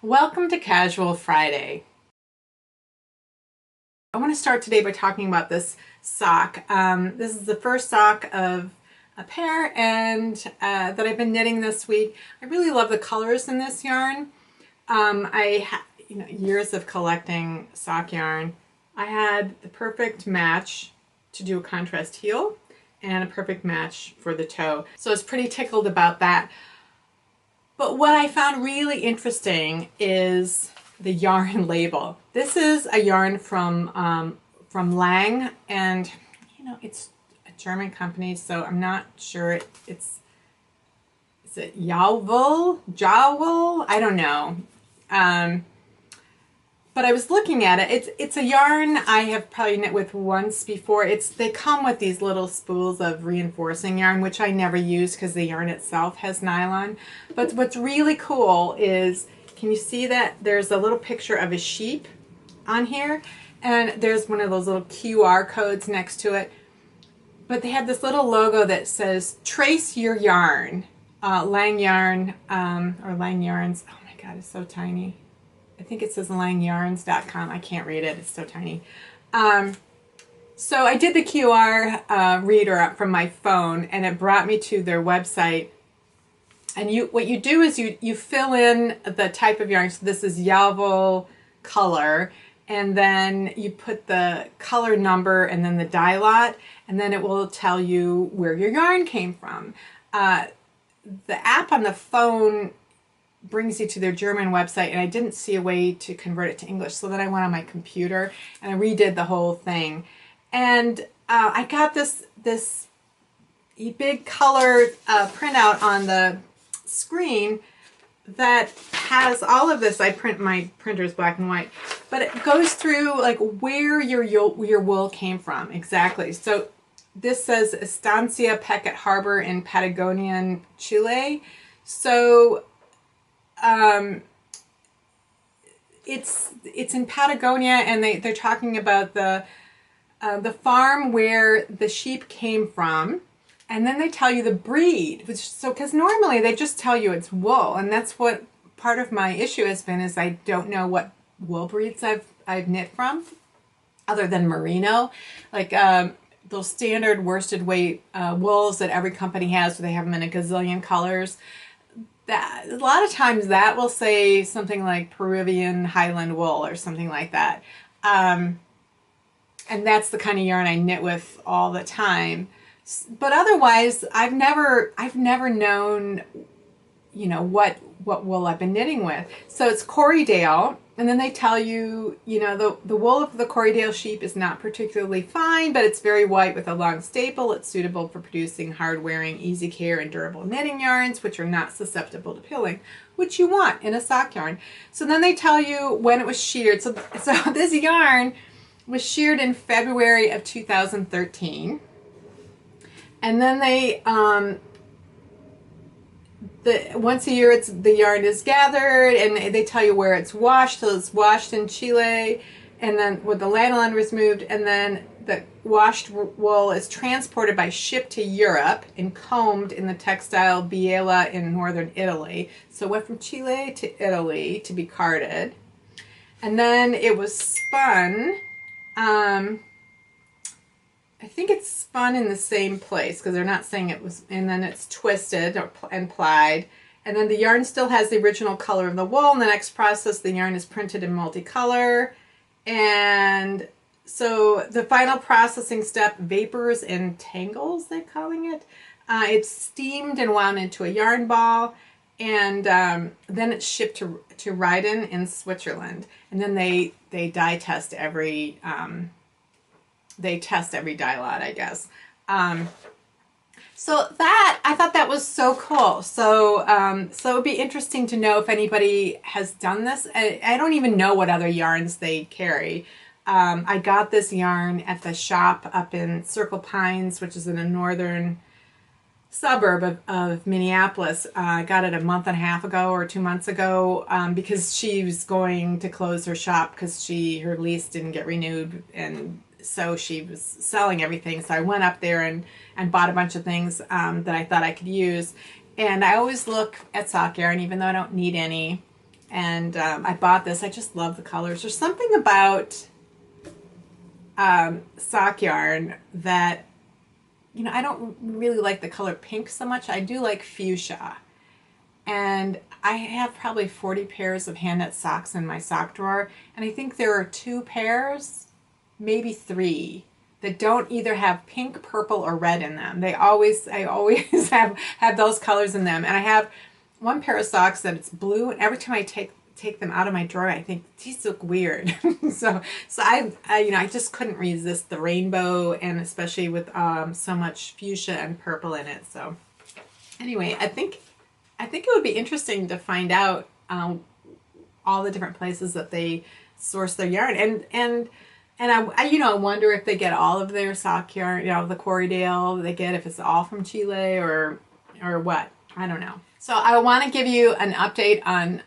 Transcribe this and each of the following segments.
Welcome to Casual Friday. I want to start today by talking about this sock. This is the first sock of a pair and that I've been knitting this week. I really love the colors in this yarn. I had years of collecting sock yarn. I had the perfect match to do a contrast heel and a perfect match for the toe. So I was pretty tickled about that. But what I found really interesting is the yarn label. This is a yarn from Lang, and it's a German company, so I'm not sure is it Jowl? I don't know. But I was looking at it. It's a yarn I have probably knit with once before. They come with these little spools of reinforcing yarn, which I never use because the yarn itself has nylon. But what's really cool is, can you see that there's a little picture of a sheep on here? And there's one of those little QR codes next to it. But they have this little logo that says, trace your yarn. Lang yarn, or Lang yarns. Oh my God, it's so tiny. I think it says langyarns.com. I can't read it. It's so tiny. So I did the QR reader from my phone, and it brought me to their website. And what you do is you fill in the type of yarn. So this is Yalvol color, and then you put the color number and then the dye lot, and then it will tell you where your yarn came from. The app on the phone brings you to their German website, and I didn't see a way to convert it to English, so then I went on my computer and I redid the whole thing, and I got this big color printout on the screen that has all of this. My printer's black and white, but it goes through like where your wool came from exactly. So this says Estancia Pecket Harbor in Patagonia, Chile. So it's in Patagonia, and they're talking about the farm where the sheep came from, and then they tell you the breed, because normally they just tell you it's wool, and that's what part of my issue has been, is I don't know what wool breeds I've knit from, other than merino, like those standard worsted weight wools that every company has, so they have them in a gazillion colors. That a lot of times that will say something like Peruvian Highland wool or something like that, and that's the kind of yarn I knit with all the time. But otherwise, I've never known, what wool I've been knitting with. So it's Corriedale, and then they tell you, the wool of the Corriedale sheep is not particularly fine, but it's very white with a long staple. It's suitable for producing hard-wearing, easy care, and durable knitting yarns, which are not susceptible to pilling, which you want in a sock yarn. So then they tell you when it was sheared. So this yarn was sheared in February of 2013. And then they, once a year the yarn is gathered, and they tell you where it's washed. So it's washed in Chile, and then with the lanolin removed, and then the washed wool is transported by ship to Europe and combed in the textile Biella in northern Italy. So it went from Chile to Italy to be carded, and then it was spun. I think it's spun in the same place, because they're not saying it was, and then it's twisted and plied, and then the yarn still has the original color of the wool. In the next process, the yarn is printed in multicolor, and so the final processing step, vapors and tangles, they're calling it. It's steamed and wound into a yarn ball, and then it's shipped to Ryden in Switzerland, and then they dye test every dye lot, I guess. So I thought that was so cool. So it would be interesting to know if anybody has done this. I don't even know what other yarns they carry. I got this yarn at the shop up in Circle Pines, which is in a northern suburb of Minneapolis. I got it a month and a half ago or 2 months ago, because she was going to close her shop because her lease didn't get renewed, and so she was selling everything. So I went up there and bought a bunch of things that I thought I could use. And I always look at sock yarn, even though I don't need any, And I bought this. I just love the colors. There's something about sock yarn that, you know, I don't really like the color pink so much. I do like fuchsia. And I have probably 40 pairs of hand knit socks in my sock drawer. And I think there are 2 pairs, maybe 3, that don't either have pink, purple, or red in them. I always have those colors in them. And I have 1 pair of socks that it's blue, and every time I take them out of my drawer, I think these look weird. so I you know, I just couldn't resist the rainbow, and especially with so much fuchsia and purple in it. So anyway, I think it would be interesting to find out all the different places that they source their yarn, and I you know, I wonder if they get all of their sock yarn, you know, the Corriedale they get, if it's all from Chile or what. I don't know. So I want to give you an update on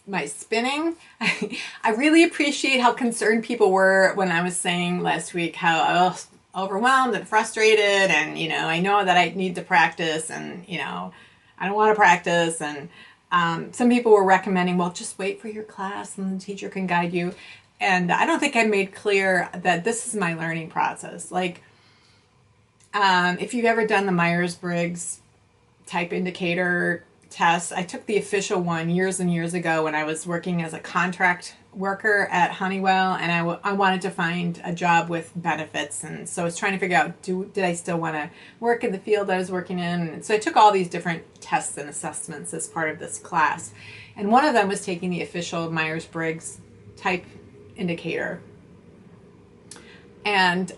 my spinning. I really appreciate how concerned people were when I was saying last week how I was overwhelmed and frustrated, and you know, I know that I need to practice, and you know, I don't want to practice, and some people were recommending, well, just wait for your class and the teacher can guide you. And I don't think I made clear that this is my learning process. Like, if you've ever done the Myers-Briggs type indicator test, I took the official one years and years ago when I was working as a contract worker at Honeywell, and I wanted to find a job with benefits, and so I was trying to figure out, did I still want to work in the field I was working in? And so I took all these different tests and assessments as part of this class, and one of them was taking the official Myers-Briggs type indicator. And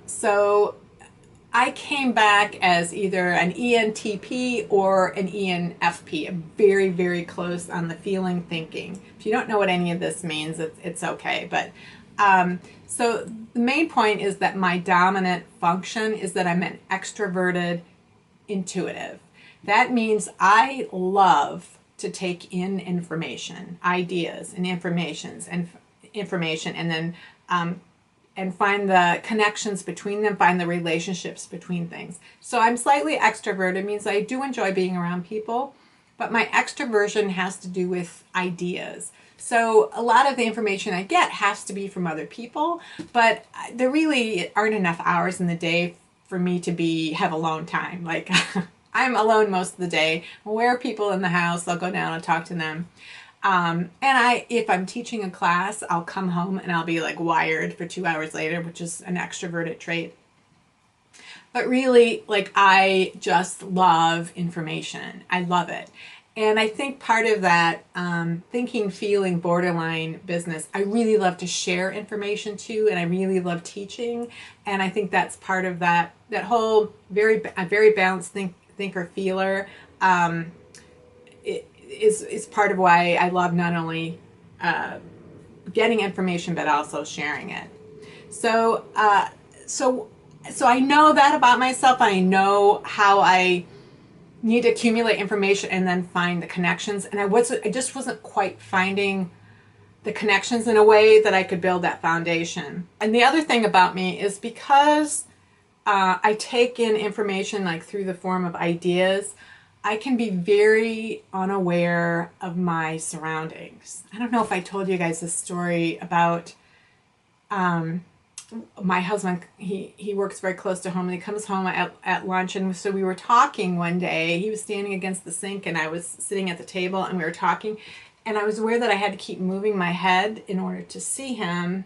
so I came back as either an ENTP or an ENFP. I'm very, very close on the feeling thinking. If you don't know what any of this means, it's okay. But so the main point is that my dominant function is that I'm an extroverted intuitive. That means I love to take in information, ideas and information, and then and find the connections between them, find the relationships between things. So I'm slightly extroverted, means I do enjoy being around people, but my extroversion has to do with ideas. So a lot of the information I get has to be from other people, but there really aren't enough hours in the day for me to have alone time. Like, I'm alone most of the day. I'm aware of people in the house, I'll go down and talk to them. And if I'm teaching a class, I'll come home and I'll be like wired for 2 hours later, which is an extroverted trait. But really, like, I just love information. I love it. And I think part of that thinking, feeling, borderline business, I really love to share information too, and I really love teaching. And I think that's part of that whole very balanced thinker feeler. Is part of why I love not only getting information but also sharing it. So I know that about myself. I know how I need to accumulate information and then find the connections. And I just wasn't quite finding the connections in a way that I could build that foundation. And the other thing about me is because I take in information like through the form of ideas, I can be very unaware of my surroundings. I don't know if I told you guys this story about my husband. He works very close to home, and he comes home at lunch, and so we were talking one day. He was standing against the sink, and I was sitting at the table, and we were talking, and I was aware that I had to keep moving my head in order to see him,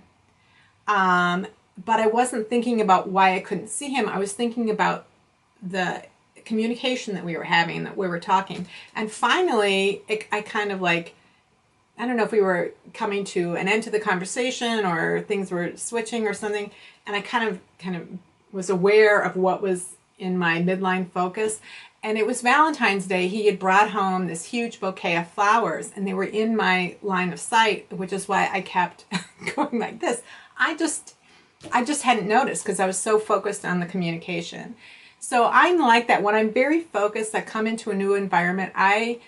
but I wasn't thinking about why I couldn't see him. I was thinking about the communication that we were having, that we were talking. And finally, I kind of like, I don't know if we were coming to an end to the conversation or things were switching or something, and I kind of was aware of what was in my midline focus. And it was Valentine's Day. He had brought home this huge bouquet of flowers, and they were in my line of sight, which is why I kept going like this. I just hadn't noticed because I was so focused on the communication. So I'm like that. When I'm very focused, I come into a new environment, I'll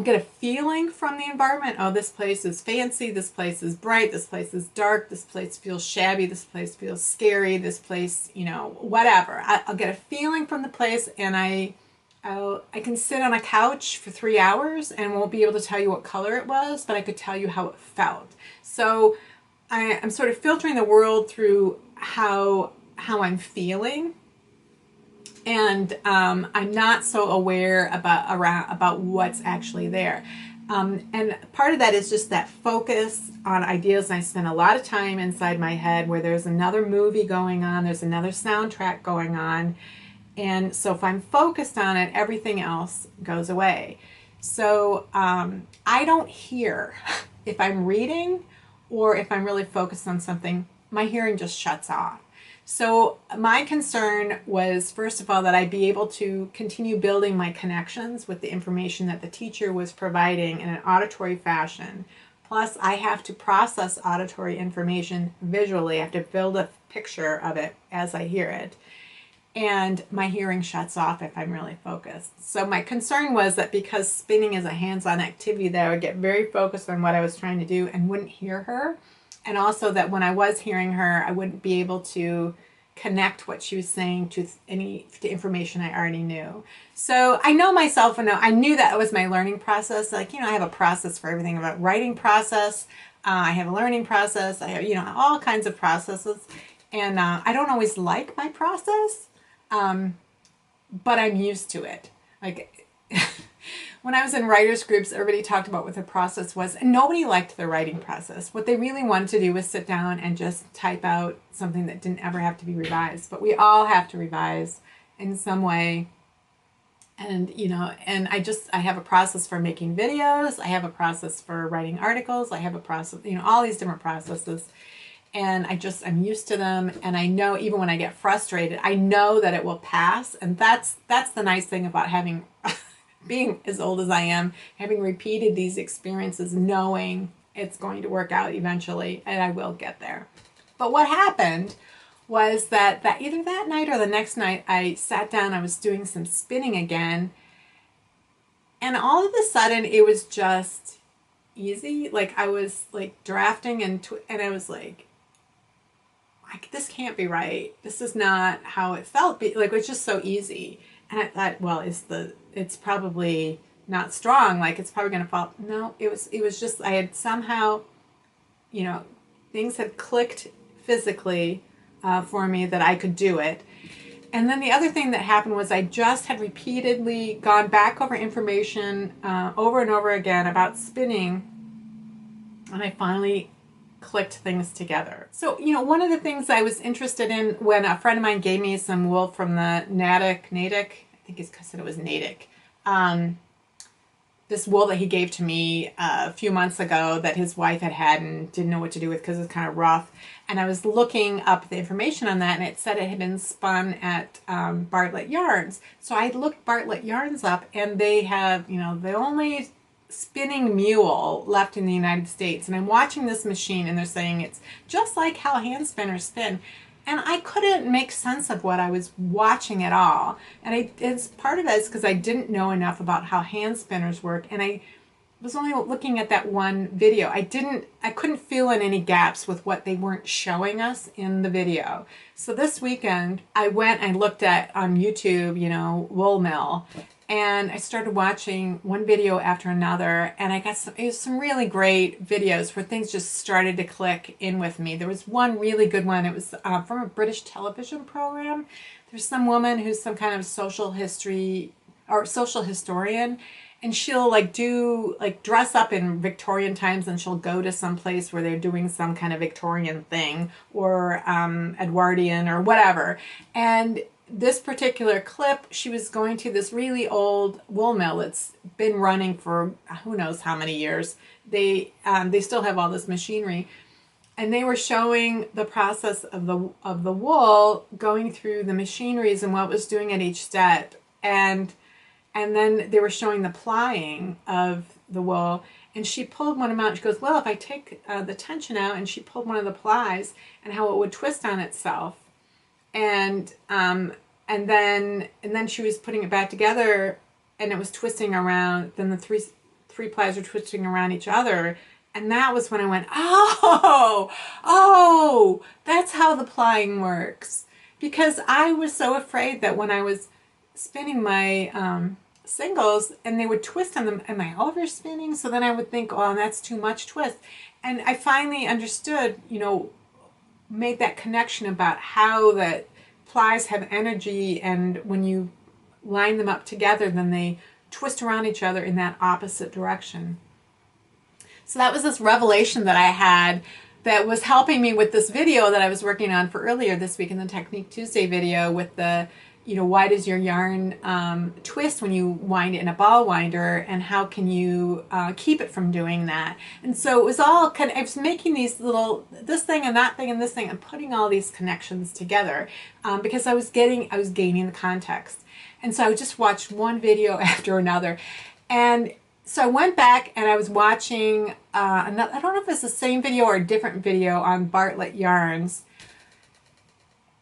get a feeling from the environment. Oh, this place is fancy, this place is bright, this place is dark, this place feels shabby, this place feels scary, this place, you know, whatever. I'll get a feeling from the place, and I I can sit on a couch for 3 hours and won't be able to tell you what color it was, but I could tell you how it felt. So I'm sort of filtering the world through how I'm feeling, and I'm not so aware about what's actually there. And part of that is just that focus on ideas. And I spend a lot of time inside my head where there's another movie going on, there's another soundtrack going on. And so if I'm focused on it, everything else goes away. So I don't hear if I'm reading or if I'm really focused on something, my hearing just shuts off. So my concern was, first of all, that I'd be able to continue building my connections with the information that the teacher was providing in an auditory fashion. Plus, I have to process auditory information visually. I have to build a picture of it as I hear it. And my hearing shuts off if I'm really focused. So my concern was that because spinning is a hands-on activity, that I would get very focused on what I was trying to do and wouldn't hear her. And also that when I was hearing her, I wouldn't be able to connect what she was saying to information I already knew. So I know myself, and I knew that was my learning process. Like, I have a process for everything. About writing process, I have a learning process. I have, all kinds of processes. And I don't always like my process. But I'm used to it. Like when I was in writers groups, everybody talked about what the process was, and nobody liked the writing process. What they really wanted to do was sit down and just type out something that didn't ever have to be revised. But we all have to revise in some way. And, and I have a process for making videos. I have a process for writing articles. I have a process, all these different processes. And I'm used to them, and I know even when I get frustrated, I know that it will pass. And that's the nice thing about being as old as I am, having repeated these experiences, knowing it's going to work out eventually, and I will get there. But what happened was that either that night or the next night, I sat down, I was doing some spinning again, and all of a sudden it was just easy. Like I was like drafting and I was like, this can't be right. This is not how it felt. Like it was just so easy. And I thought, well, it's probably not strong. Like it's probably going to fall. No, it was just, I had somehow, things had clicked physically for me that I could do it. And then the other thing that happened was I just had repeatedly gone back over information over and over again about spinning. And I finally clicked things together. So, one of the things I was interested in when a friend of mine gave me some wool from the Natick, I think he said it was Natick, this wool that he gave to me a few months ago that his wife had and didn't know what to do with because it's kind of rough. And I was looking up the information on that, and it said it had been spun at Bartlett Yarns. So I looked Bartlett Yarns up, and they have, the only spinning mule left in the United States. And I'm watching this machine, and they're saying it's just like how hand spinners spin. And I couldn't make sense of what I was watching at all. And it's part of that is because I didn't know enough about how hand spinners work. And I was only looking at that one video. I couldn't fill in any gaps with what they weren't showing us in the video. So this weekend I went and looked at on YouTube, wool mill. And I started watching one video after another, and I got some really great videos where things just started to click in with me. There was one really good one. It was from a British television program. There's some woman who's some kind of social history or social historian, and she'll dress up in Victorian times, and she'll go to some place where they're doing some kind of Victorian thing or Edwardian or whatever. And this particular clip, she was going to this really old wool mill that's been running for who knows how many years. They still have all this machinery, and they were showing the process of the wool going through the machineries and what it was doing at each step, and then they were showing the plying of the wool. And she pulled one of them out. She goes, well, if I take the tension out, and she pulled one of the plies and how it would twist on itself. And then she was putting it back together, and it was twisting around. Then the three plies were twisting around each other, and that was when I went, oh, that's how the plying works. Because I was so afraid that when I was spinning my singles, and they would twist on them. Am I overspinning? So then I would think, oh, that's too much twist. And I finally understood, you know, made that connection about how that plies have energy, and when you line them up together, then they twist around each other in that opposite direction. So that was this revelation that I had that was helping me with this video that I was working on for earlier this week in the Technique Tuesday video with the, you know, why does your yarn twist when you wind it in a ball winder, and how can you keep it from doing that? And so it was all kind of, I was making these little, this thing and that thing and this thing, and putting all these connections together because I was gaining the context. And so I just watched one video after another. And so I went back and I was watching, another, I don't know if it's the same video or a different video on Bartlett yarns.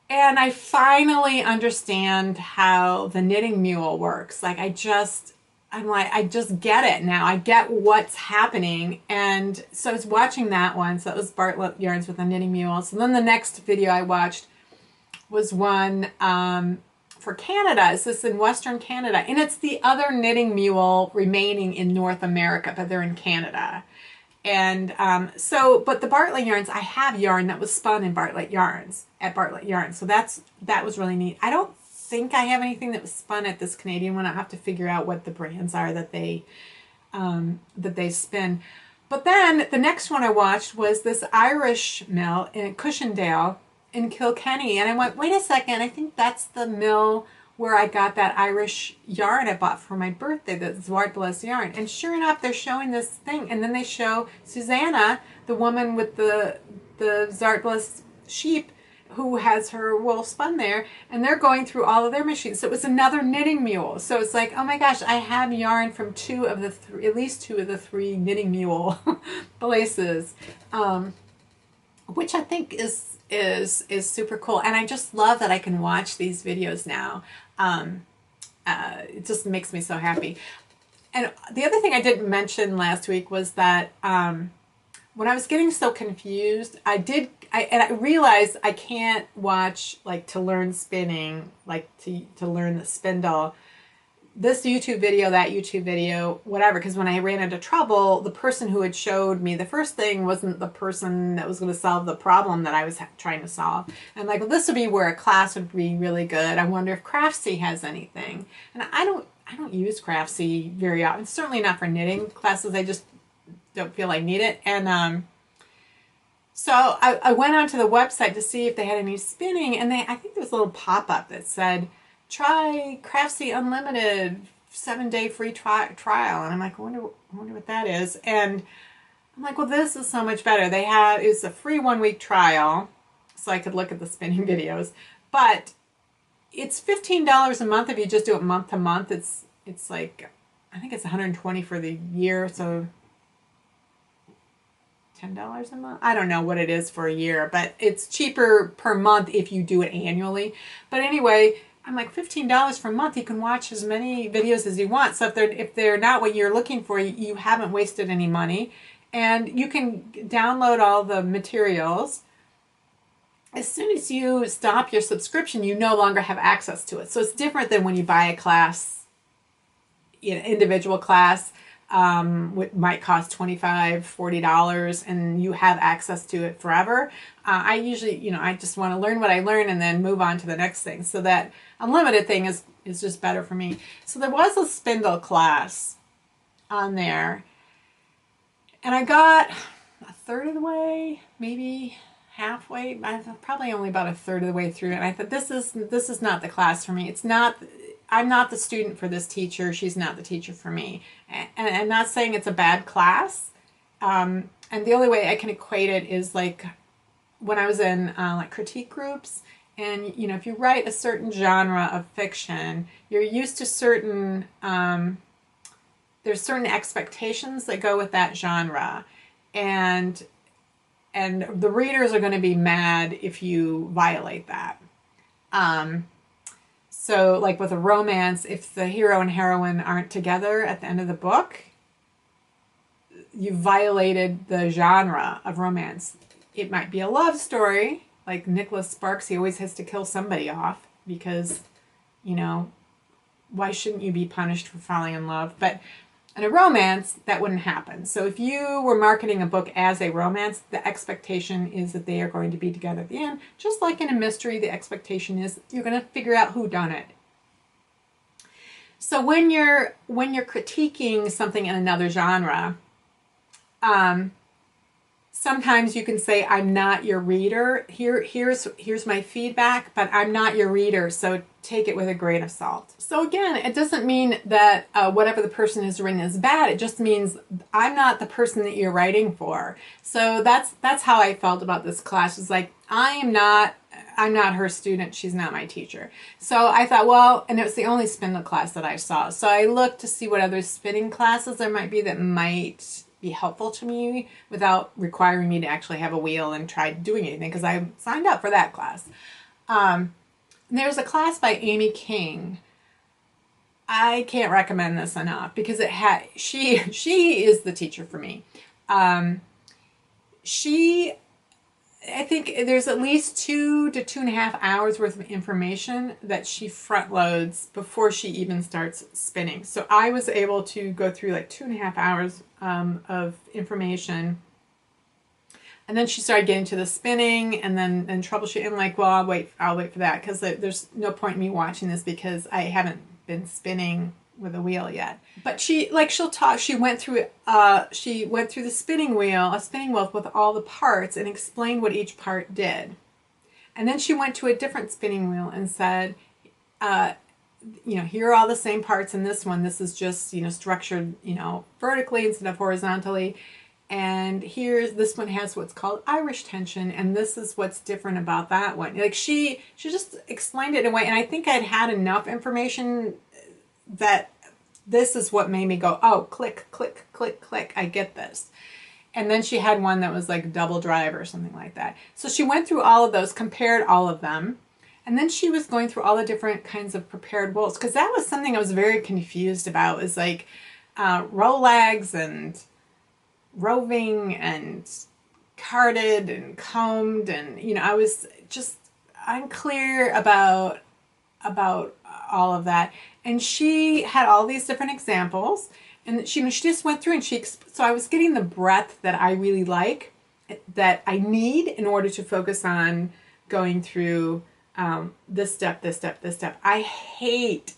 And I finally understand how the knitting mule works. Like I just get it now. I get what's happening. And so I was watching that one. So that was Bartlett yarns with the knitting mule. So then the next video I watched was one for Canada. Is this in Western Canada? And it's the other knitting mule remaining in North America, but they're in Canada. And but the Bartlett yarns, I have yarn that was spun in Bartlett yarns at Bartlett Yarns. So that was really neat. I don't think I have anything that was spun at this Canadian one. I'll have to figure out what the brands are that they spin. But then the next one I watched was this Irish mill in Cushendale in Kilkenny, and I went, wait a second, I think that's the mill where I got that Irish yarn I bought for my birthday, the Zwartbles yarn. And sure enough, they're showing this thing, and then they show Susanna, the woman with the Zwartbles sheep, who has her wool spun there, and they're going through all of their machines. So it was another knitting mule. So it's like, oh my gosh, I have yarn from at least two of the three knitting mule places, which I think is super cool. And I just love that I can watch these videos now. It just makes me so happy. And the other thing I didn't mention last week was that when I was getting so confused, I realized I can't watch, like, to learn spinning, like to learn the spindle, this YouTube video, that YouTube video, whatever, because when I ran into trouble, the person who had showed me the first thing wasn't the person that was going to solve the problem that I was trying to solve. And I'm like, well, this would be where a class would be really good. I wonder if Craftsy has anything. And I don't use Craftsy very often. Certainly not for knitting classes. I just don't feel I need it. And so I went onto the website to see if they had any spinning, and I think there was a little pop-up that said, try Craftsy Unlimited 7-day free trial. And I'm like, I wonder what that is. And I'm like, well, this is so much better. It's a free 1-week trial, so I could look at the spinning videos. But it's $15 a month if you just do it month to month. It's like, I think it's $120 for the year, so $10 a month. I don't know what it is for a year, but it's cheaper per month if you do it annually. But anyway, I'm like, $15 for a month, you can watch as many videos as you want. So if they're not what you're looking for, you haven't wasted any money. And you can download all the materials. As soon as you stop your subscription, you no longer have access to it. So it's different than when you buy a class, individual class, which might cost $25, $40, and you have access to it forever. I usually, I just want to learn what I learn and then move on to the next thing. So that unlimited thing is just better for me. So there was a spindle class on there, and I got a third of the way, maybe halfway. Probably only about a third of the way through, and I thought, this is not the class for me. I'm not the student for this teacher. She's not the teacher for me. And I'm not saying it's a bad class. And the only way I can equate it is like when I was in like critique groups, and if you write a certain genre of fiction, you're used to certain there's certain expectations that go with that genre, and the readers are going to be mad if you violate that. So like with a romance, if the hero and heroine aren't together at the end of the book, you violated the genre of romance. It might be a love story, like Nicholas Sparks. He always has to kill somebody off because, why shouldn't you be punished for falling in love? But in a romance, that wouldn't happen. So if you were marketing a book as a romance, the expectation is that they are going to be together at the end. Just like in a mystery, the expectation is you're going to figure out who done it. So when you're critiquing something in another genre, sometimes you can say, I'm not your reader. Here's my feedback, but I'm not your reader, so take it with a grain of salt. So again, it doesn't mean that whatever the person has written is bad. It just means I'm not the person that you're writing for. So that's how I felt about this class. It's like, I'm not her student. She's not my teacher. So I thought, well, and it was the only spindle class that I saw. So I looked to see what other spinning classes there might be that might be helpful to me without requiring me to actually have a wheel and try doing anything, because I signed up for that class. There's a class by Amy King. I can't recommend this enough because she is the teacher for me. I think there's at least 2 to 2.5 hours worth of information that she front loads before she even starts spinning. So I was able to go through like 2.5 hours of information. And then she started getting to the spinning and then troubleshooting. I'm like, well, I'll wait for that, because there's no point in me watching this because I haven't been spinning with a wheel yet. But she'll talk. She went through the spinning wheel with all the parts and explained what each part did. And then she went to a different spinning wheel and said, here are all the same parts in this one. This is just, structured, vertically instead of horizontally. And this one has what's called Irish tension, and this is what's different about that one. Like she just explained it in a way, and I think I'd had enough information that this is what made me go, oh, click, click, click, click, I get this. And then she had one that was like double drive or something like that. So she went through all of those, compared all of them, and then she was going through all the different kinds of prepared wools, because that was something I was very confused about, is like Rolegs and roving and carded and combed, and I was just unclear about all of that. And she had all these different examples, and she just went through, and so I was getting the breadth that I really like, that I need in order to focus on going through this step, this step, this step. I hate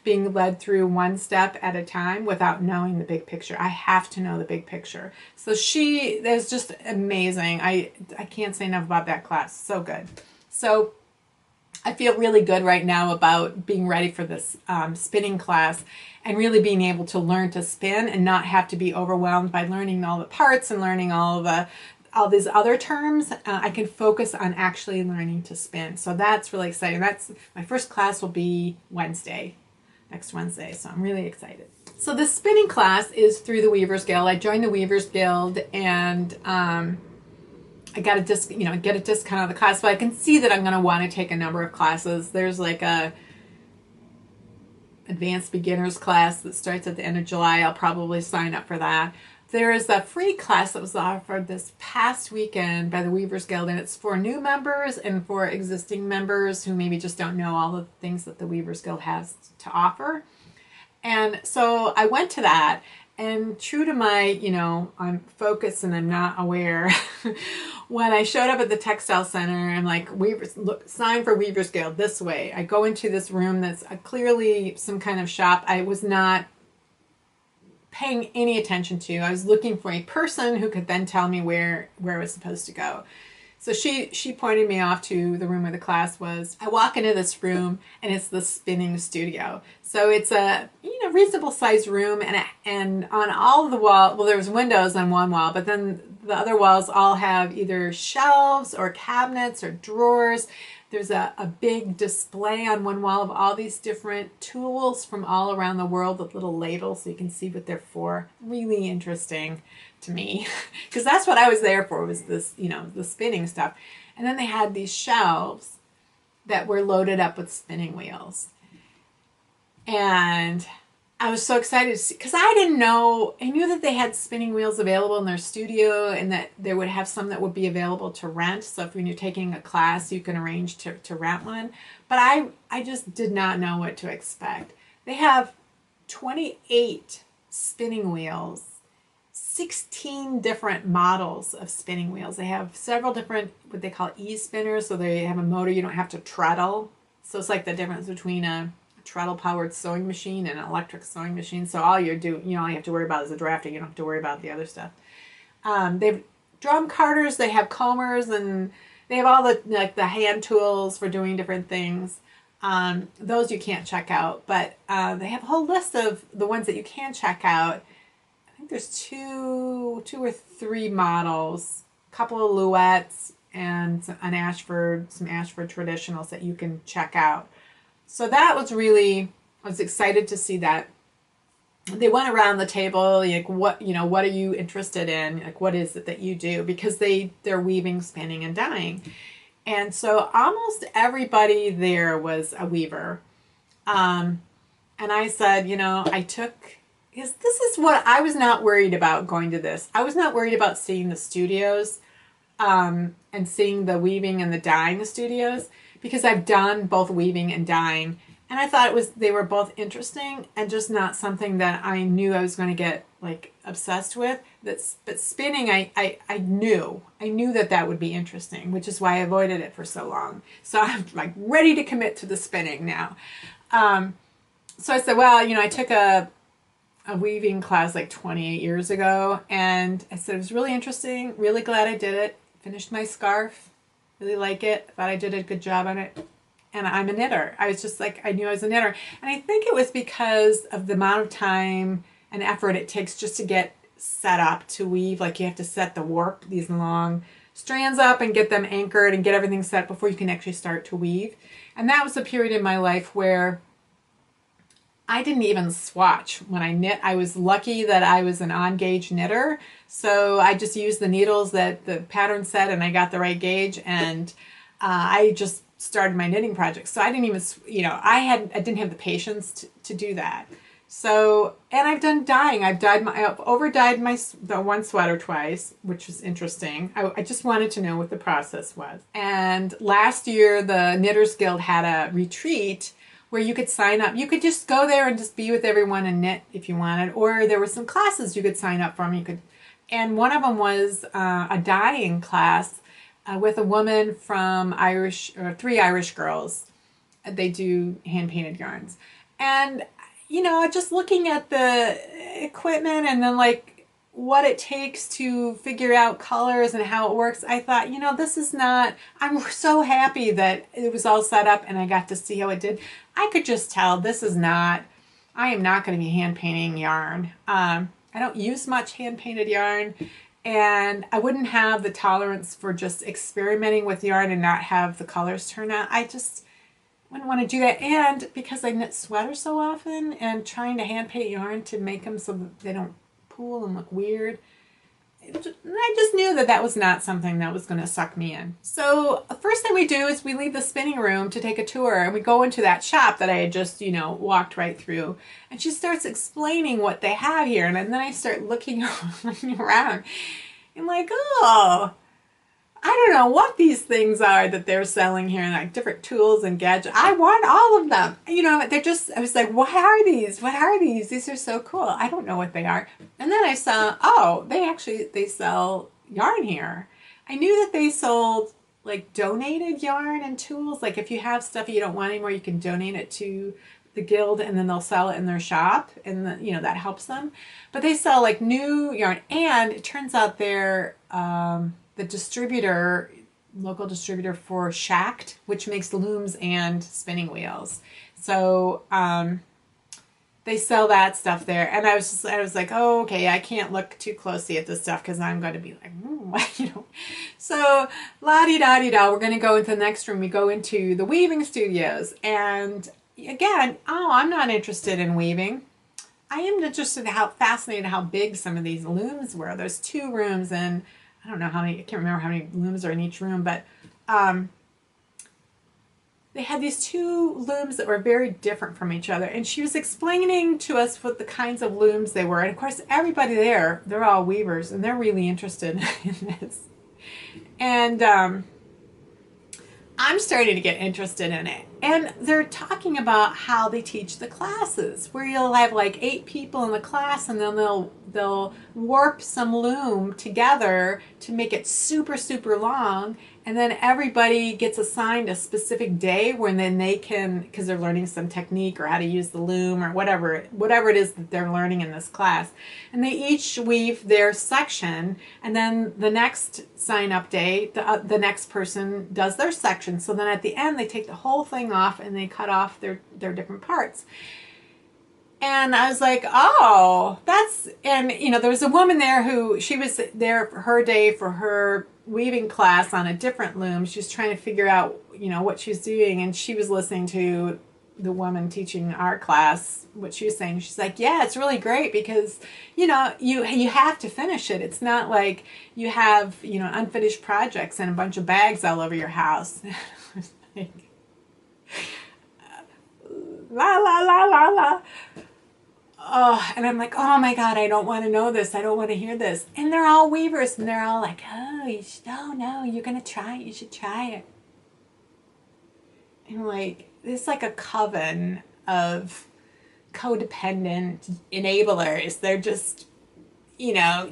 being led through one step at a time without knowing the big picture. I have to know the big picture. So that was just amazing. I can't say enough about that class. So good. So I feel really good right now about being ready for this spinning class, and really being able to learn to spin and not have to be overwhelmed by learning all the parts and learning all these other terms. I can focus on actually learning to spin. So that's really exciting. My first class will be next Wednesday. So I'm really excited. So the spinning class is through the Weavers Guild. I joined the Weavers Guild, and I got get a discount on the class, but I can see that I'm going to want to take a number of classes. There's like a advanced beginners class that starts at the end of July. I'll probably sign up for that. There is a free class that was offered this past weekend by the Weavers Guild, and it's for new members and for existing members who maybe just don't know all the things that the Weavers Guild has to offer. And so I went to that, and true to my, I'm focused and I'm not aware, when I showed up at the textile center, I'm like, sign for Weavers Guild this way. I go into this room that's clearly some kind of shop. I was not paying any attention to. I was looking for a person who could then tell me where I was supposed to go. So she pointed me off to the room where the class was. I walk into this room, and it's the spinning studio. So it's a reasonable sized room, and on all of the walls, well, there's windows on one wall, but then the other walls all have either shelves or cabinets or drawers. There's a big display on one wall of all these different tools from all around the world with little ladles so you can see what they're for. Really interesting to me, because that's what I was there for, was this, the spinning stuff. And then they had these shelves that were loaded up with spinning wheels. And I was so excited to see, because I didn't know, I knew that they had spinning wheels available in their studio and that they would have some that would be available to rent. So if when you're taking a class, you can arrange to rent one. But I just did not know what to expect. They have 28 spinning wheels, 16 different models of spinning wheels. They have several different, what they call e-spinners, so they have a motor you don't have to treadle. So it's like the difference between a treadle powered sewing machine and an electric sewing machine. So all all you have to worry about is the drafting. You don't have to worry about the other stuff. They have drum carters, they have combers, and they have all the hand tools for doing different things. Those you can't check out, but they have a whole list of the ones that you can check out. I think there's two or three models, a couple of Luettes, and some Ashford traditionals that you can check out. So that was I was excited to see that. They went around the table, like, what are you interested in? Like, what is it that you do? Because they're weaving, spinning, and dyeing. And so almost everybody there was a weaver. And I said, because this is what I was not worried about going to this. I was not worried about seeing the studios and seeing the weaving and the dyeing studios, because I've done both weaving and dyeing. And I thought they were both interesting and just not something that I knew I was going to get like obsessed with. But spinning, I knew that would be interesting, which is why I avoided it for so long. So I'm like ready to commit to the spinning now. So I said, well, I took a weaving class like 28 years ago, and I said it was really interesting, really glad I did it. Finished my scarf, really like it, thought I did a good job on it. And I'm a knitter. I was just like, I knew I was a knitter. And I think it was because of the amount of time and effort it takes just to get set up to weave. Like, you have to set the warp, these long strands up, and get them anchored and get everything set before you can actually start to weave. And that was a period in my life where I didn't even swatch when I knit. I was lucky that I was an on-gauge knitter. So I just used the needles that the pattern said, and I got the right gauge, and I just started my knitting project. So I didn't even, I didn't have the patience to do that. So, and I've done dyeing. I've over-dyed the one sweater twice, which was interesting. I just wanted to know what the process was. And last year, the Knitters Guild had a retreat where you could sign up. You could just go there and just be with everyone and knit if you wanted, or there were some classes you could sign up for. And one of them was a dyeing class with a woman from three Irish girls. They do hand-painted yarns. And, just looking at the equipment and then like what it takes to figure out colors and how it works, I thought, this is not, I'm so happy that it was all set up and I got to see how it did. I could just tell I am not going to be hand painting yarn. I don't use much hand painted yarn, and I wouldn't have the tolerance for just experimenting with yarn and not have the colors turn out. I just wouldn't want to do that. And because I knit sweaters so often and trying to hand paint yarn to make them so that they don't pool and look weird, I just knew that was not something that was going to suck me in. So the first thing we do is we leave the spinning room to take a tour, and we go into that shop that I had just, walked right through. And she starts explaining what they have here. And then I start looking around. I'm like, oh, I don't know what these things are that they're selling here, like different tools and gadgets. I want all of them. I was like, what are these? What are these? These are so cool. I don't know what they are. And then I saw, they sell yarn here. I knew that they sold like donated yarn and tools. Like if you have stuff you don't want anymore, you can donate it to the guild and then they'll sell it in their shop, and that helps them. But they sell like new yarn, and it turns out they're the local distributor for Shacked, which makes looms and spinning wheels. So they sell that stuff there. And I was like, oh, okay, I can't look too closely at this stuff because I'm going to be like, So la-di-da-di-da, we're going to go into the next room. We go into the weaving studios. And again, I'm not interested in weaving. I am interested in fascinated how big some of these looms were. There's 2 rooms, and I don't know how many, I can't remember how many looms are in each room, but they had these two looms that were very different from each other. And she was explaining to us what the kinds of looms they were. And of course, everybody there, they're all weavers and they're really interested in this. And I'm starting to get interested in it. And they're talking about how they teach the classes, where you'll have like 8 people in the class, and then they'll warp some loom together to make it super, super long. And then everybody gets assigned a specific day when then they can, because they're learning some technique or how to use the loom or whatever it is that they're learning in this class. And they each weave their section, and then the next sign up day, the next person does their section. So then at the end, they take the whole thing off and they cut off their different parts. And I was like, oh, and there was a woman there who, she was there for her day for her weaving class on a different loom. She was trying to figure out, what she was doing. And she was listening to the woman teaching our class, what she was saying. She's like, yeah, it's really great because, you have to finish it. It's not like you have, unfinished projects and a bunch of bags all over your house. Like, la, la, la, la, la. Oh, and I'm like, oh my God, I don't want to know this. I don't want to hear this. And they're all weavers, and they're all like, oh, no, you're going to try it. You should try it. And like, it's like a coven of codependent enablers. They're just,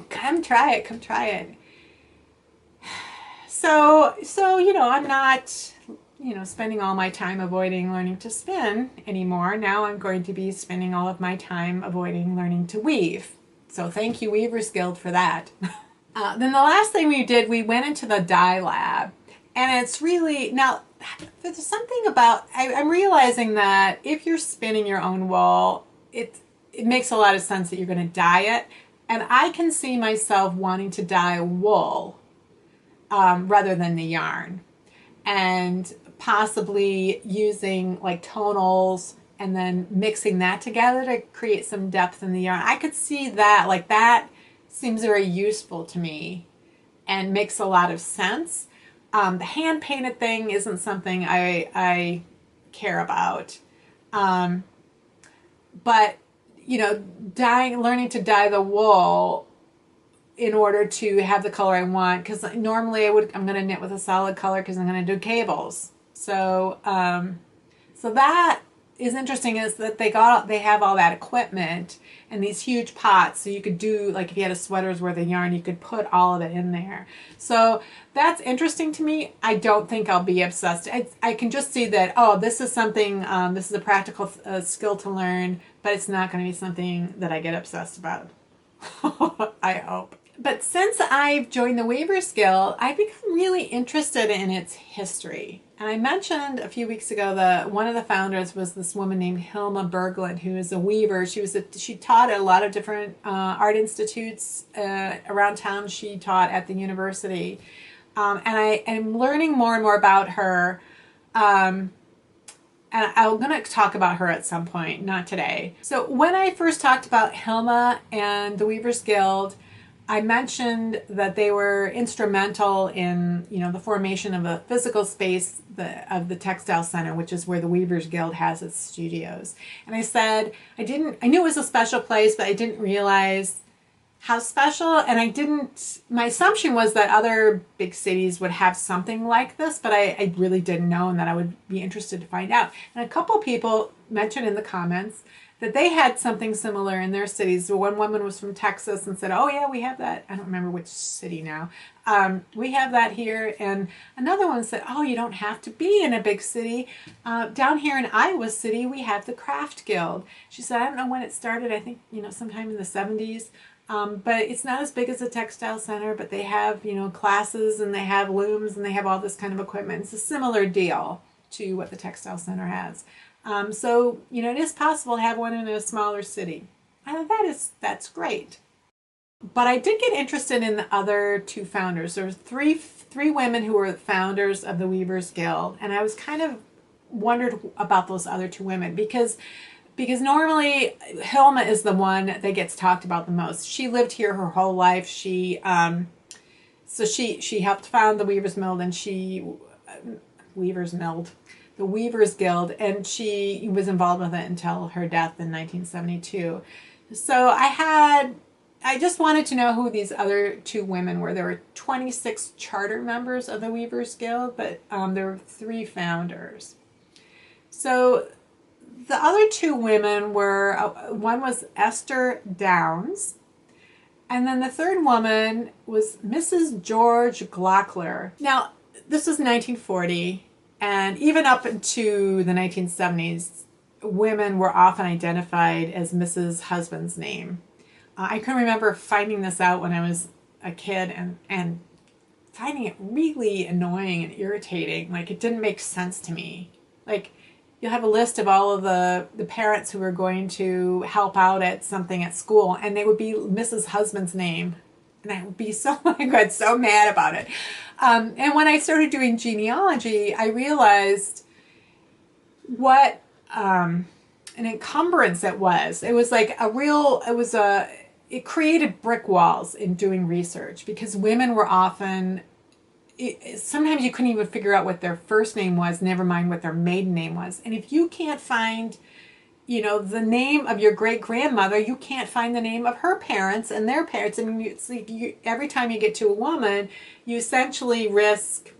come try it, come try it. So, I'm not, spending all my time avoiding learning to spin anymore. Now I'm going to be spending all of my time avoiding learning to weave. So thank you, Weavers Guild, for that. Then the last thing we did, we went into the dye lab. And it's really, now, there's something about, I'm realizing that if you're spinning your own wool, it makes a lot of sense that you're going to dye it. And I can see myself wanting to dye wool rather than the yarn. And possibly using like tonals and then mixing that together to create some depth in the yarn. I could see that, like that seems very useful to me and makes a lot of sense. The hand painted thing isn't something I care about. But, learning to dye the wool in order to have the color I want, because normally I'm going to knit with a solid color because I'm going to do cables. So that is interesting, is that they have all that equipment and these huge pots, so you could do, like if you had a sweater's worth of yarn, you could put all of it in there. So that's interesting to me. I don't think I'll be obsessed. I can just see that, this is something, this is a practical skill to learn, but it's not going to be something that I get obsessed about. I hope. But since I've joined the Weavers Guild, I've become really interested in its history. And I mentioned a few weeks ago that one of the founders was this woman named Hilma Berglund, who is a weaver. She taught at a lot of different art institutes around town. She taught at the university. And I am learning more and more about her. And I'm going to talk about her at some point, not today. So when I first talked about Hilma and the Weavers Guild, I mentioned that they were instrumental in, the formation of a physical space of the Textile Center, which is where the Weavers Guild has its studios. And I said, I knew it was a special place, but I didn't realize how special. And my assumption was that other big cities would have something like this, but I really didn't know, and that I would be interested to find out. And a couple people mentioned in the comments that they had something similar in their cities. So one woman was from Texas and said, oh yeah, we have that. I don't remember which city now. We have that here. And another one said, oh, you don't have to be in a big city. Down here in Iowa City, we have the Craft Guild. She said, I don't know when it started. I think, sometime in the 70s. But it's not as big as a textile center, but they have, classes, and they have looms, and they have all this kind of equipment. It's a similar deal to what the textile center has. So, it is possible to have one in a smaller city. That's great. But I did get interested in the other two founders. There were three women who were founders of the Weavers Guild, and I was kind of wondered about those other two women because normally Hilma is the one that gets talked about the most. She lived here her whole life. She helped found the Weavers Guild, and Weavers Mill. the Weavers Guild, and she was involved with it until her death in 1972. So I just wanted to know who these other two women were. There were 26 charter members of the Weavers Guild, but there were 3 founders. So the other 2 women were, one was Esther Downs, and then the third woman was Mrs. George Glockler. Now, this was 1940, and even up into the 1970s, women were often identified as Mrs. Husband's name. I can remember finding this out when I was a kid and finding it really annoying and irritating. Like, it didn't make sense to me. Like, you'll have a list of all of the parents who are going to help out at something at school, and they would be Mrs. Husband's name. And I would be I got so mad about it. And when I started doing genealogy, I realized what an encumbrance it was. It was like it created brick walls in doing research, because women were often, sometimes you couldn't even figure out what their first name was, never mind what their maiden name was. And if you can't find, the name of your great-grandmother, you can't find the name of her parents and their parents. I mean, it's like every time you get to a woman, you essentially risk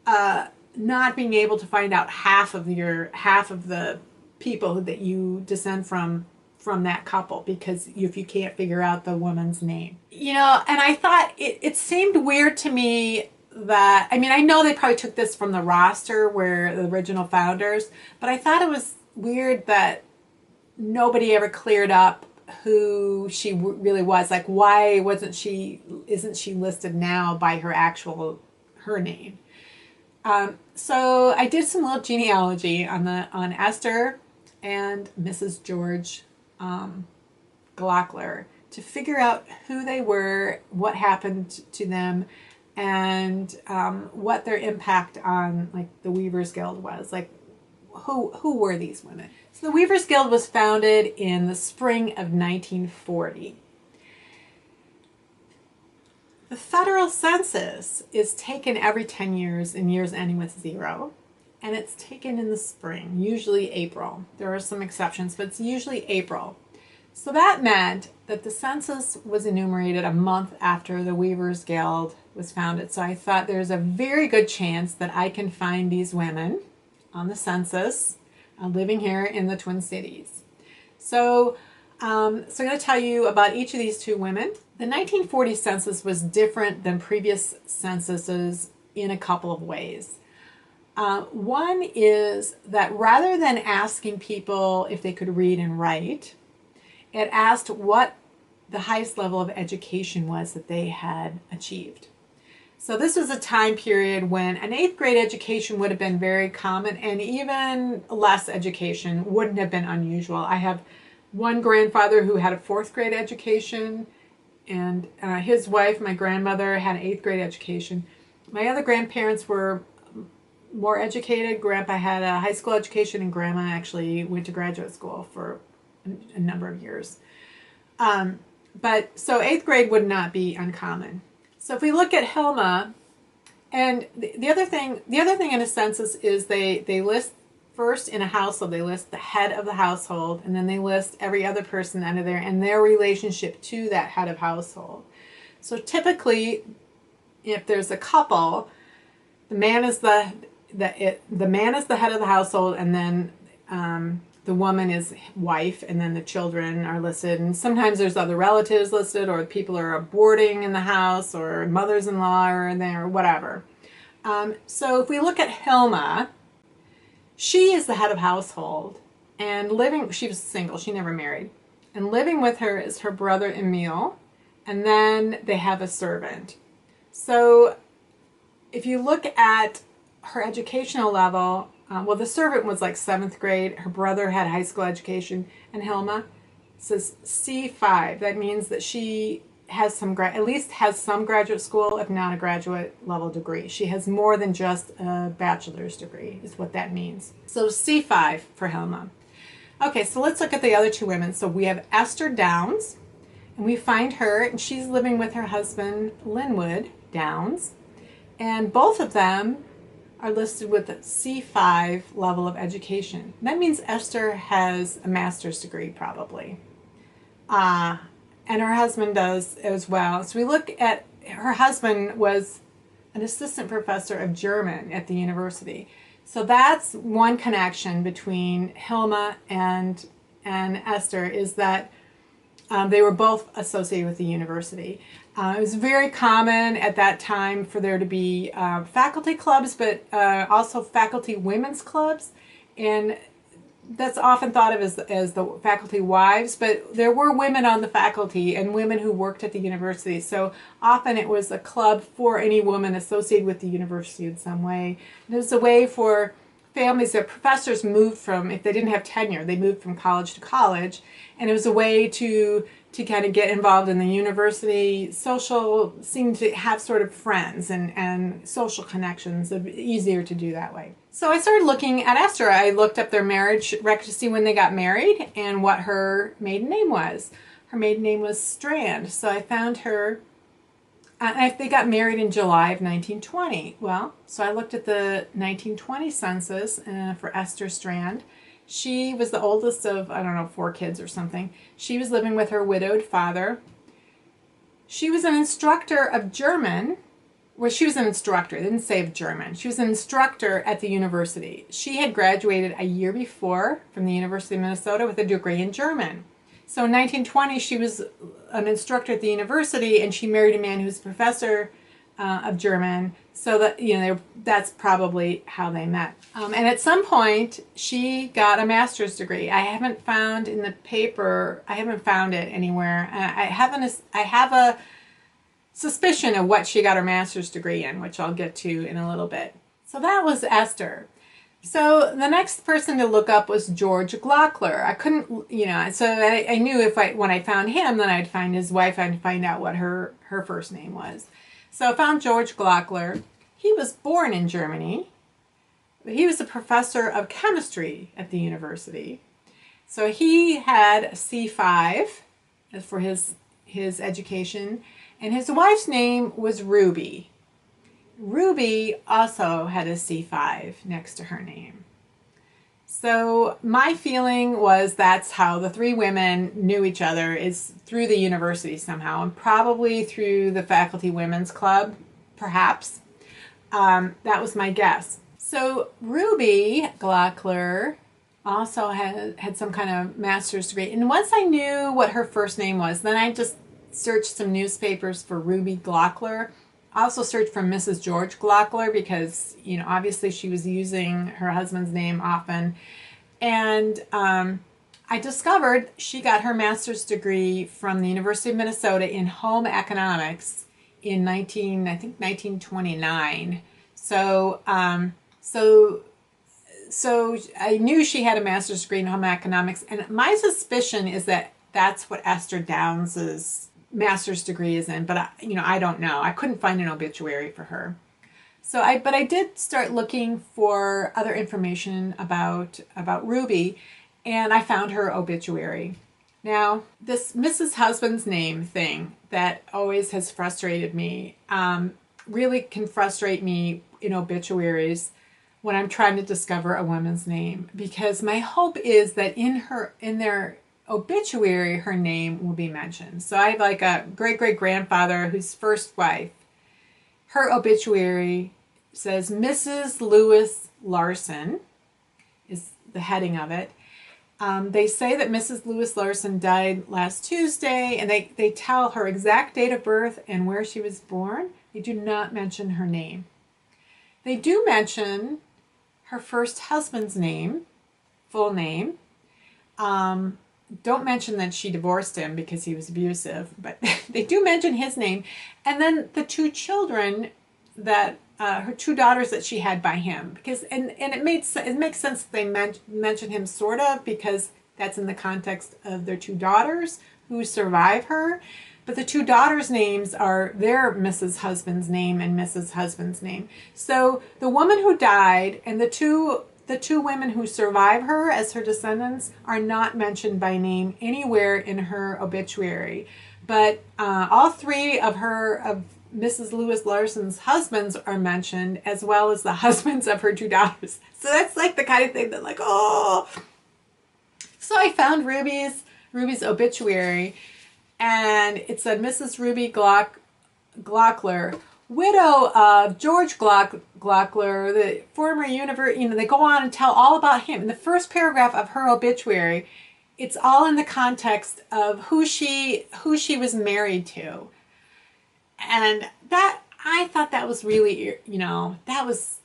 not being able to find out half of the people that you descend from that couple, because if you can't figure out the woman's name. And I thought it seemed weird to me that, I mean, I know they probably took this from the roster where the original founders, but I thought it was weird that nobody ever cleared up who she really was. Like, why isn't she listed now by her name? So I did some little genealogy on Esther and Mrs. George Glockler to figure out who they were, what happened to them, and what their impact on, like, the Weavers Guild was. Like, who were these women? So the Weavers Guild was founded in the spring of 1940. The federal census is taken every 10 years, in years ending with 0. And it's taken in the spring, usually April. There are some exceptions, but it's usually April. So that meant that the census was enumerated a month after the Weavers Guild was founded. So I thought there's a very good chance that I can find these women on the census living here in the Twin Cities. So I'm going to tell you about each of these 2 women. The 1940 census was different than previous censuses in a couple of ways. One is that rather than asking people if they could read and write, it asked what the highest level of education was that they had achieved. So this was a time period when an 8th grade education would have been very common, and even less education wouldn't have been unusual. I have one grandfather who had a 4th grade education, and his wife, my grandmother, had an 8th grade education. My other grandparents were more educated. Grandpa had a high school education, and Grandma actually went to graduate school for a number of years. But so 8th grade would not be uncommon. So if we look at Hilma, and the other thing in a census is they list first in a household, they list the head of the household, and then they list every other person under there and their relationship to that head of household. So typically, if there's a couple, the man is the head of the household, and then the woman is wife, and then the children are listed. And sometimes there's other relatives listed, or people are boarding in the house, or mothers-in-law are in there, or whatever. So if we look at Hilma, she is the head of household, and she was single, she never married. And living with her is her brother Emil, and then they have a servant. So if you look at her educational level, the servant was like 7th grade, her brother had high school education, and Hilma says C5. That means that she has at least has some graduate school, if not a graduate level degree. She has more than just a bachelor's degree, is what that means. So C5 for Hilma. Okay, so let's look at the other 2 women. So we have Esther Downs, and we find her, and she's living with her husband, Linwood Downs. And both of them are listed with a C5 level of education. That means Esther has a master's degree probably. And her husband does as well. So we look at, her husband was an assistant professor of German at the university. So that's one connection between Hilma and Esther, is that they were both associated with the university. It was very common at that time for there to be faculty clubs, but also faculty women's clubs. And that's often thought of as the faculty wives, but there were women on the faculty and women who worked at the university. So often it was a club for any woman associated with the university in some way. And it was a way for families that professors moved from, if they didn't have tenure, they moved from college to college. And it was a way to kind of get involved in the university social, seemed to have sort of friends and social connections. It was easier to do that way. So I started looking at Esther. I looked up their marriage record to see when they got married and what her maiden name was. Her maiden name was Strand. So I found her, they got married in July of 1920. Well, so I looked at the 1920 census for Esther Strand. She was the oldest of, 4 kids or something. She was living with her widowed father. She was an instructor of German. Well, she was an instructor. It didn't say of German. She was an instructor at the university. She had graduated a year before from the University of Minnesota with a degree in German. So in 1920, she was an instructor at the university, and she married a man who's a professor of German. So that, that's probably how they met. And at some point, she got a master's degree. I haven't found in the paper, I haven't found it anywhere. I have a suspicion of what she got her master's degree in, which I'll get to in a little bit. So that was Esther. So the next person to look up was George Glockler. I couldn't, so I knew when I found him, then I'd find his wife, I'd find out what her first name was. So I found George Glockler. He was born in Germany, but he was a professor of chemistry at the university. So he had a C5 for his education, and his wife's name was Ruby. Ruby also had a C5 next to her name. So my feeling was that's how the 3 women knew each other, is through the university somehow, and probably through the faculty women's club, perhaps. That was my guess. So Ruby Glockler also had some kind of master's degree. And once I knew what her first name was, then I just searched some newspapers for Ruby Glockler. I also searched for Mrs. George Glockler because, obviously she was using her husband's name often. And I discovered she got her master's degree from the University of Minnesota in home economics in 1929. So I knew she had a master's degree in home economics. And my suspicion is that that's what Esther Downes's master's degree is in, but I don't know. I couldn't find an obituary for her. But I did start looking for other information about Ruby, and I found her obituary. Now, this Mrs. Husband's name thing that always has frustrated me, really can frustrate me in obituaries when I'm trying to discover a woman's name, because my hope is that in their obituary, her name will be mentioned. So I have like a great-great-grandfather whose first wife, her obituary says Mrs. Lewis Larson is the heading of it. They say that Mrs. Lewis Larson died last Tuesday, and they tell her exact date of birth and where she was born. They do not mention her name. They do mention her first husband's name, full name. Don't mention that she divorced him because he was abusive, but they do mention his name. And then the 2 children that, her 2 daughters that she had by him. And it makes sense that they mention him sort of, because that's in the context of their 2 daughters who survive her. But the 2 daughters' names are their Mrs. Husband's name and Mrs. Husband's name. So the woman who died and the two women who survive her as her descendants are not mentioned by name anywhere in her obituary. But all 3 of Mrs. Lewis Larson's husbands are mentioned, as well as the husbands of her 2 daughters. So that's like the kind of thing that, like, oh. So I found Ruby's obituary, and it said Mrs. Ruby Glockler, widow of George Glockler, the former they go on and tell all about him. In the first paragraph of her obituary, it's all in the context of who she was married to. And that, I thought that was really, I was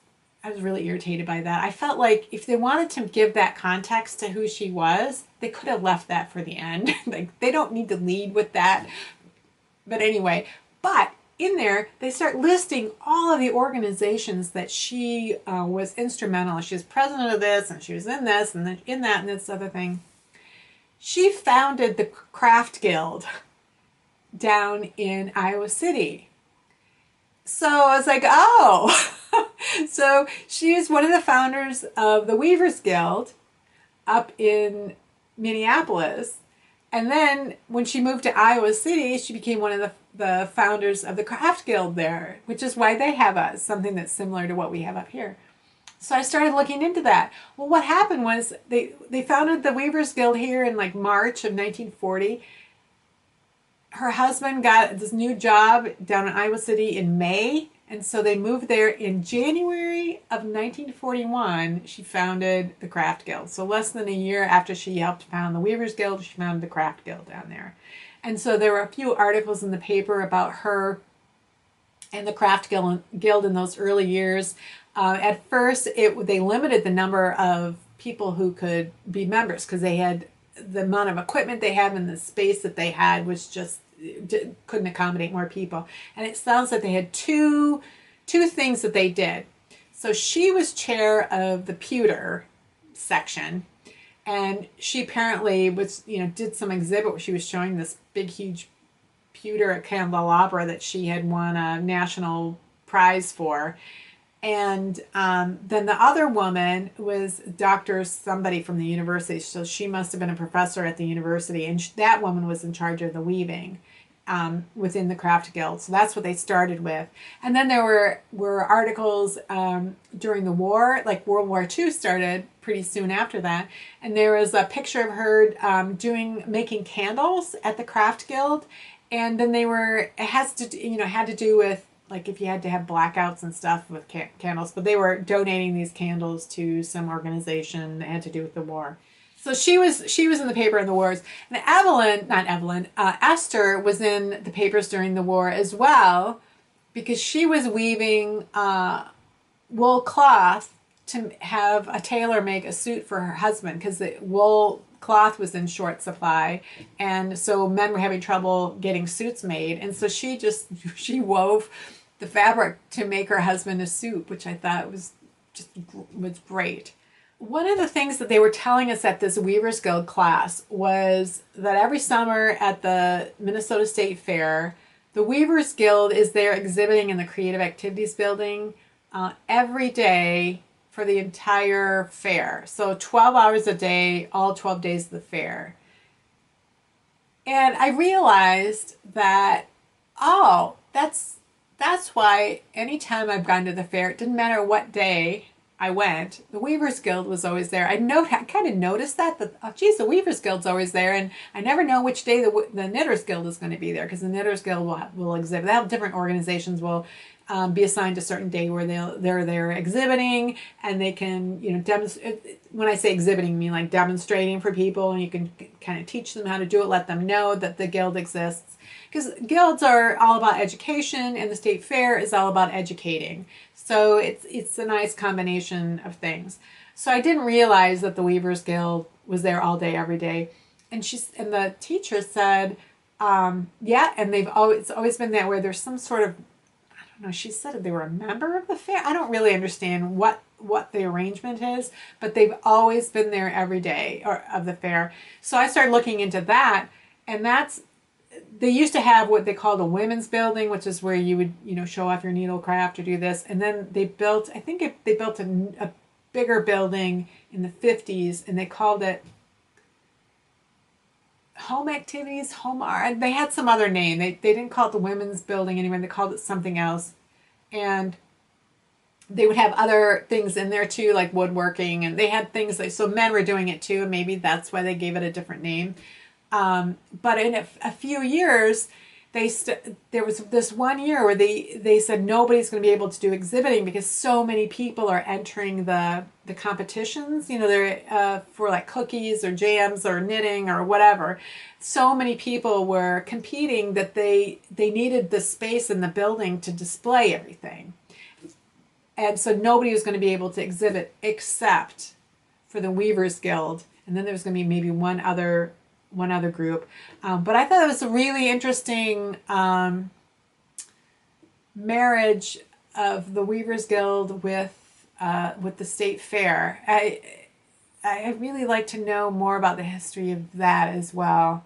really irritated by that. I felt like if they wanted to give that context to who she was, they could have left that for the end. Like, they don't need to lead with that. But anyway, but in there, they start listing all of the organizations that she was instrumental. She was president of this, and she was in this, and then in that, and this other thing. She founded the Craft Guild down in Iowa City. So I was like, oh. So she is one of the founders of the Weavers Guild up in Minneapolis. And then when she moved to Iowa City, she became one of the founders of the Craft Guild there, which is why they have something that's similar to what we have up here. So I started looking into that. Well, what happened was they founded the Weavers Guild here in like March of 1940. Her husband got this new job down in Iowa City in May, and so they moved there in January of 1941. She founded the Craft Guild. So less than a year after she helped found the Weavers Guild, she founded the Craft Guild down there. And so there were a few articles in the paper about her and the Craft Guild in those early years. At first, they limited the number of people who could be members because they had the amount of equipment they had and the space that they had was just couldn't accommodate more people. And it sounds like they had two things that they did. So she was chair of the pewter section, and she apparently was, did some exhibit where she was showing this big, huge pewter candelabra that she had won a national prize for. And then the other woman was Dr. somebody from the university. So she must have been a professor at the university. And that woman was in charge of the weaving within the Craft Guild. So that's what they started with. And then there were articles during the war, like World War II started pretty soon after that. And there was a picture of her making candles at the Craft Guild. And then it had to do with, like, if you had to have blackouts and stuff with candles, but they were donating these candles to some organization that had to do with the war. So she was in the paper in the wars. And Esther was in the papers during the war as well, because she was weaving wool cloth to have a tailor make a suit for her husband, because the wool cloth was in short supply, and so men were having trouble getting suits made, and so she wove the fabric to make her husband a suit, which I thought was great. One of the things that they were telling us at this Weavers Guild class was that every summer at the Minnesota State Fair, the Weavers Guild is there exhibiting in the Creative Activities Building every day for the entire fair. So 12 hours a day, all 12 days of the fair. And I realized that, that's why anytime I've gone to the fair, it didn't matter what day I went, the Weavers Guild was always there. I kind of noticed that the Weavers Guild's always there, and I never know which day the Knitters Guild is going to be there, because the Knitters Guild will exhibit. They have different organizations will be assigned a certain day where they're there exhibiting, and they can demonstrate. When I say exhibiting, I mean like demonstrating for people, and you can kind of teach them how to do it, let them know that the guild exists, because guilds are all about education, and the state fair is all about educating. So it's a nice combination of things. So I didn't realize that the Weavers Guild was there all day, every day. And the teacher said, and it's always been that way. There's some sort of, I don't know, she said they were a member of the fair. I don't really understand what the arrangement is, but they've always been there every day of the fair. So I started looking into that, and they used to have what they called a women's building, which is where you would, show off your needlecraft or do this. And then they built, they built a bigger building in the 50s, and they called it, home activities, home art. They had some other name. They didn't call it the women's building anymore. They called it something else. And they would have other things in there too, like woodworking, and they had things like, so men were doing it too, and maybe that's why they gave it a different name. But in a few years, there was this one year where they said nobody's going to be able to do exhibiting because so many people are entering the competitions. You know, they're for like cookies or jams or knitting or whatever. So many people were competing that they needed the space in the building to display everything. And so nobody was going to be able to exhibit except for the Weavers Guild. And then there was going to be maybe one other group. But I thought it was a really interesting marriage of the Weavers Guild with the State Fair. I really like to know more about the history of that as well,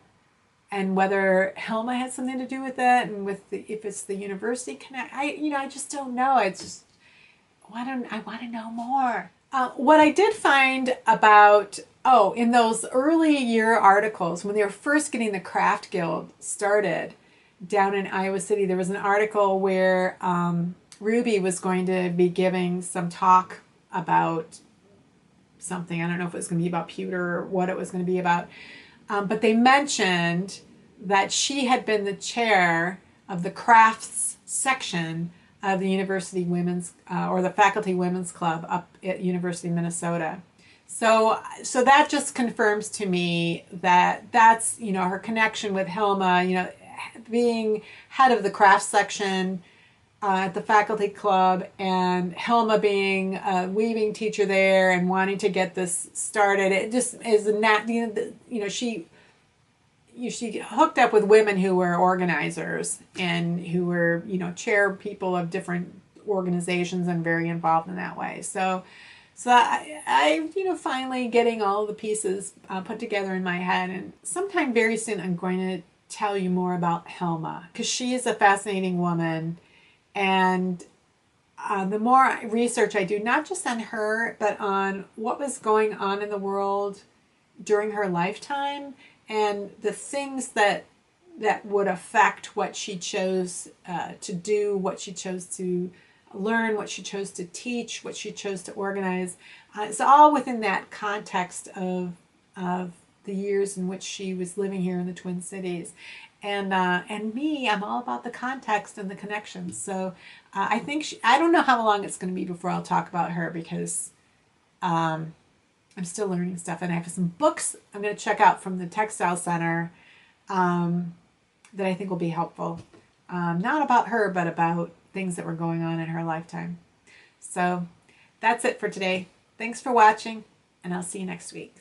and whether Helma had something to do with that, and if it's the university connect. I just don't know. I want to know more. What I did find about, in those early year articles, when they were first getting the Craft Guild started down in Iowa City, there was an article where Ruby was going to be giving some talk about something. I don't know if it was going to be about pewter or what it was going to be about. But they mentioned that she had been the chair of the crafts section of the University Women's or the Faculty Women's Club up at University of Minnesota. So that just confirms to me that that's, her connection with Helma, being head of the crafts section at the faculty club, and Helma being a weaving teacher there and wanting to get this started. It just is she hooked up with women who were organizers and who were, chair people of different organizations and very involved in that way. So I finally getting all the pieces put together in my head. And sometime very soon, I'm going to tell you more about Helma, because she is a fascinating woman. And the more research I do, not just on her, but on what was going on in the world during her lifetime, and the things that would affect what she chose to do, what she chose to learn, what she chose to teach, what she chose to organize. It's all within that context of the years in which she was living here in the Twin Cities. And me, I'm all about the context and the connections. So I think I don't know how long it's going to be before I'll talk about her, because I'm still learning stuff, and I have some books I'm going to check out from the Textile Center that I think will be helpful. Not about her, but about things that were going on in her lifetime. So that's it for today. Thanks for watching, and I'll see you next week.